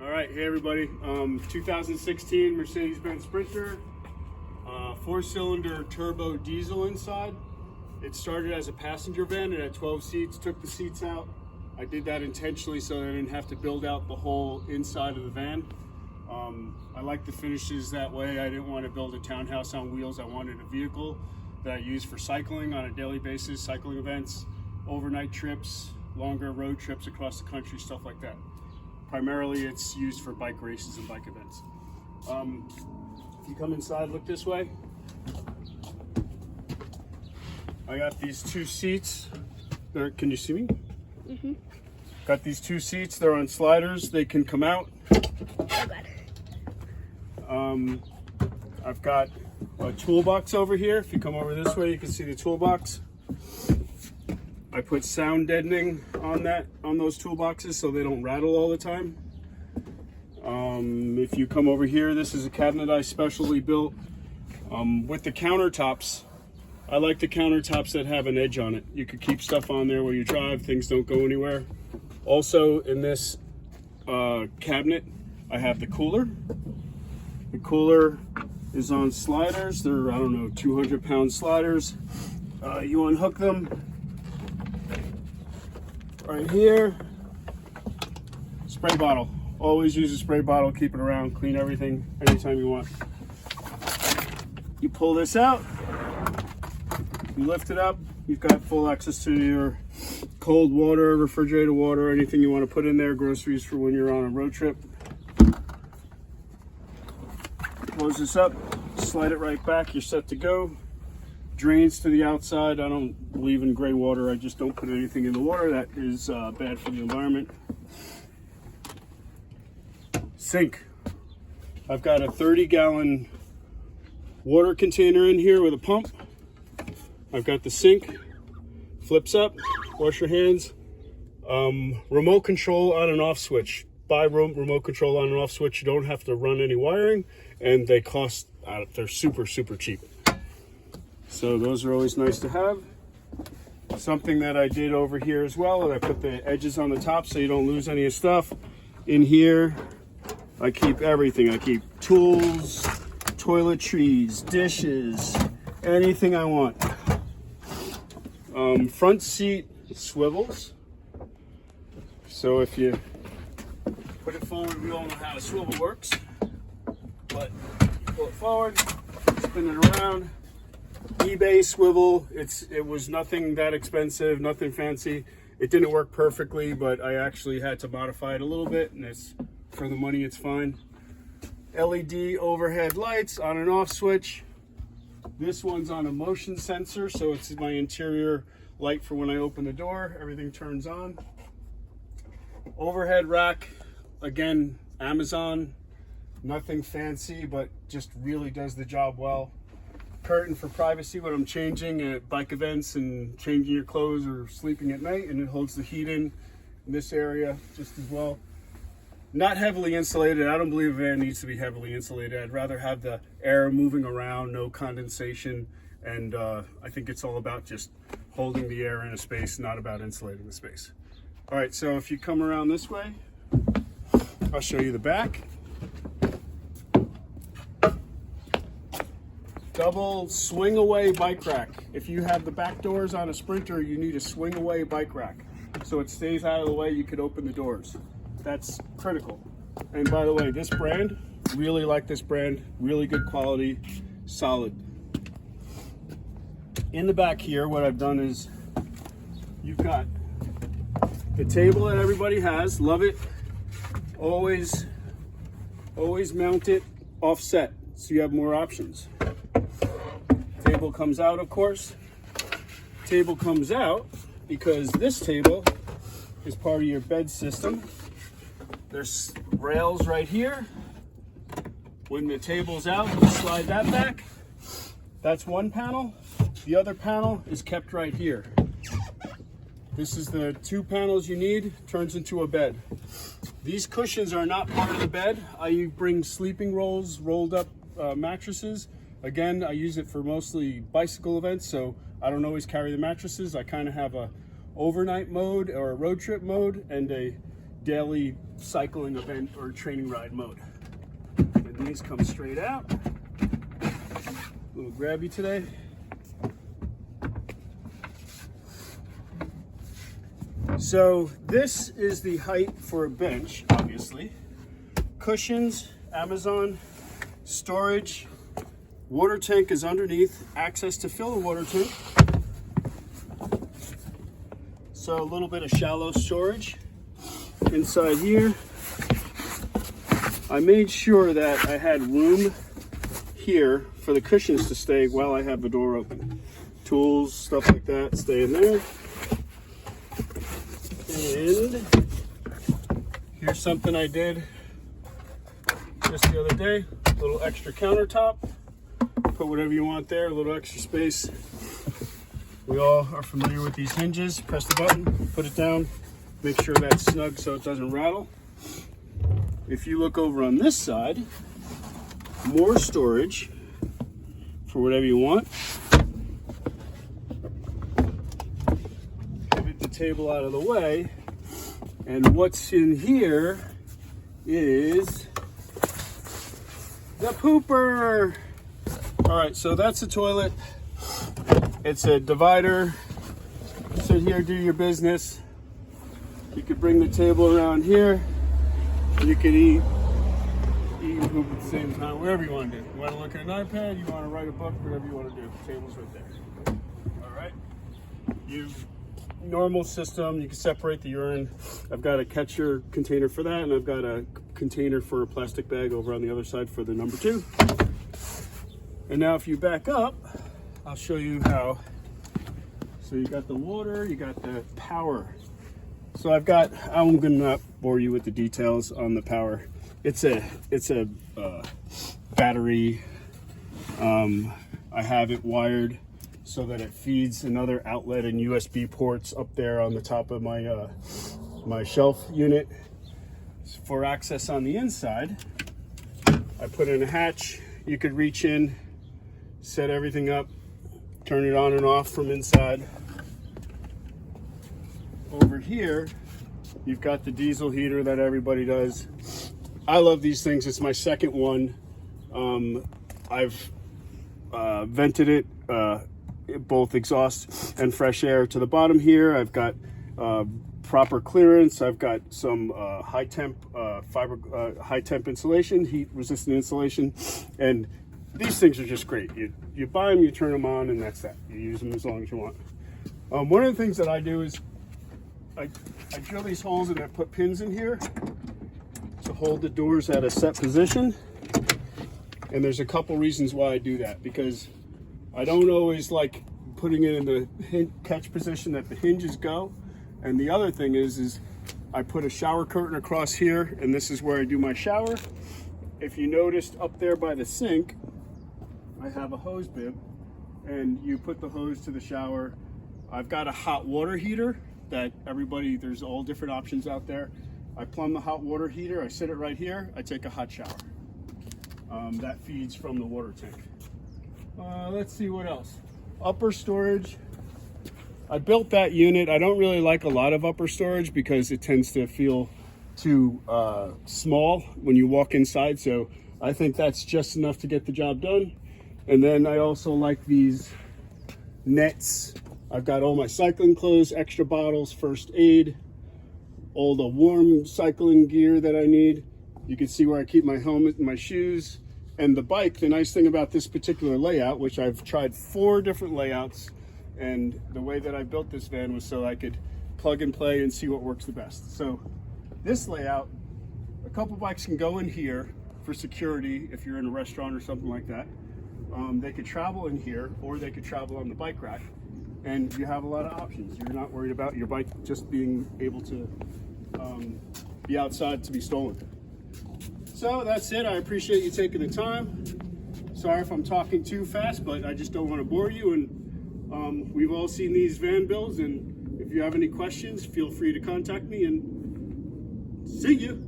All right, hey everybody. 2016 Mercedes-Benz Sprinter, 4-cylinder turbo diesel inside. It started as a passenger van. It had 12 seats, took the seats out. I did that intentionally so I didn't have to build out the whole inside of the van. I like the finishes that way. I didn't want to build a townhouse on wheels. I wanted a vehicle that I use for cycling on a daily basis, cycling events, overnight trips, longer road trips across the country, stuff like that. Primarily, it's used for bike races and bike events. If you come inside, look this way. I got these two seats. There, can you see me? Mm-hmm. Got these two seats. They're on sliders. They can come out. Oh God. I've got a toolbox over here. If you come over this way, you can see the toolbox. I put sound deadening on those toolboxes so they don't rattle all the time. If you come over here, this is a cabinet I specially built. With the countertops, I like the countertops that have an edge on it. You could keep stuff on there while you drive, things don't go anywhere. Also in this cabinet, I have the cooler. The cooler is on sliders. They're, I don't know, 200-pound sliders. You unhook them right here. Spray bottle. Always use a spray bottle, keep it around, clean everything anytime you want. You pull this out, you lift it up, you've got full access to your cold water, refrigerated water, anything you want to put in there, groceries for when you're on a road trip. Close this up, slide it right back, you're set to go. Drains to the outside. I don't believe in gray water. I just don't put anything in the water that is bad for the environment. Sink. I've got a 30-gallon water container in here with a pump. I've got the sink. Flips up. Wash your hands. Remote control on and off switch. Buy remote control on and off switch. You don't have to run any wiring, and they cost. They're super cheap. So those are always nice to have. Something that I did over here as well, I put the edges on the top so you don't lose any of stuff. In here, I keep everything. I keep tools, toiletries, dishes, anything I want. Front seat swivels. So if you put it forward, we all know how a swivel works. But you pull it forward, spin it around. eBay swivel. It was nothing that expensive, nothing fancy. It didn't work perfectly, but I actually had to modify it a little bit, and it's for the money, it's fine. LED overhead lights, on and off switch. This one's on a motion sensor, so it's my interior light for when I open the door. Everything turns on. Overhead rack, again, Amazon. Nothing fancy, but just really does the job well. Curtain for privacy when I'm changing at bike events and changing your clothes or sleeping at night, and it holds the heat in this area just as well. Not heavily insulated. I don't believe a van needs to be heavily insulated. I'd rather have the air moving around, no condensation, and I think it's all about just holding the air in a space, not about insulating the space. All right, so if you come around this way, I'll show you the back. Double swing away bike rack. If you have the back doors on a Sprinter, you need a swing away bike rack. So it stays out of the way, you could open the doors. That's critical. And by the way, this brand, really like this brand, really good quality, solid. In the back here, what I've done is you've got the table that everybody has, love it. Always mount it offset so you have more options. Table comes out, of course. Table comes out because this table is part of your bed system. There's rails right here. When the table's out, you slide that back. That's one panel. The other panel is kept right here. This is the two panels you need, turns into a bed. These cushions are not part of the bed. I bring sleeping rolls, rolled up mattresses. Again, I use it for mostly bicycle events, so I don't always carry the mattresses. I kind of have a overnight mode or a road trip mode and a daily cycling event or training ride mode. And these come straight out. A little grabby today. So this is the height for a bench, obviously. Cushions, Amazon, storage, water tank is underneath, access to fill a water tank. So a little bit of shallow storage inside here. I made sure that I had room here for the cushions to stay while I have the door open. Tools, stuff like that, stay in there. And here's something I did just the other day. A little extra countertop. Put whatever you want there, a little extra space. We all are familiar with these hinges. Press the button, put it down, make sure that's snug so it doesn't rattle. If you look over on this side, more storage for whatever you want. Pivot the table out of the way, and what's in here is the pooper. All right, so that's the toilet. It's a divider. Sit here, do your business. You could bring the table around here. You could eat and poop at the same time, whatever you want to do. You want to look at an iPad, you want to write a book, whatever you want to do. The table's right there. All right. Normal system, you can separate the urine. I've got a catcher container for that, and I've got a container for a plastic bag over on the other side for the number 2. And now if you back up, I'll show you how. So you got the water, you got the power. So I'm gonna not bore you with the details on the power. It's a battery. I have it wired so that it feeds another outlet and USB ports up there on the top of my my shelf unit. For access on the inside, I put in a hatch. You could reach in, set everything up, turn it on and off from inside. Over here, you've got the diesel heater that everybody does. I love these things. It's my second one. I've vented it, both exhaust and fresh air to the bottom here. I've got proper clearance. I've got some high temp insulation, heat resistant insulation, and these things are just great. You buy them, you turn them on, and that's that. You use them as long as you want. One of the things that I do is I drill these holes and I put pins in here to hold the doors at a set position. And there's a couple reasons why I do that, because I don't always like putting it in the catch position that the hinges go. And the other thing is I put a shower curtain across here, and this is where I do my shower. If you noticed up there by the sink, I have a hose bib, and you put the hose to the shower. I've got a hot water heater that there's all different options out there. I plumb the hot water heater, I sit it right here, I take a hot shower. That feeds from the water tank. Let's see what else. Upper storage. I built that unit. I don't really like a lot of upper storage because it tends to feel too small when you walk inside. So I think that's just enough to get the job done. And then I also like these nets. I've got all my cycling clothes, extra bottles, first aid, all the warm cycling gear that I need. You can see where I keep my helmet and my shoes. And the bike, the nice thing about this particular layout, which I've tried 4 different layouts, and the way that I built this van was so I could plug and play and see what works the best. So this layout, a couple bikes can go in here for security if you're in a restaurant or something like that. They could travel in here, or they could travel on the bike rack, and you have a lot of options. You're not worried about your bike just being able to be outside to be stolen. So that's it. I appreciate you taking the time. Sorry if I'm talking too fast, but I just don't want to bore you. And we've all seen these van builds, and if you have any questions, feel free to contact me, and see you.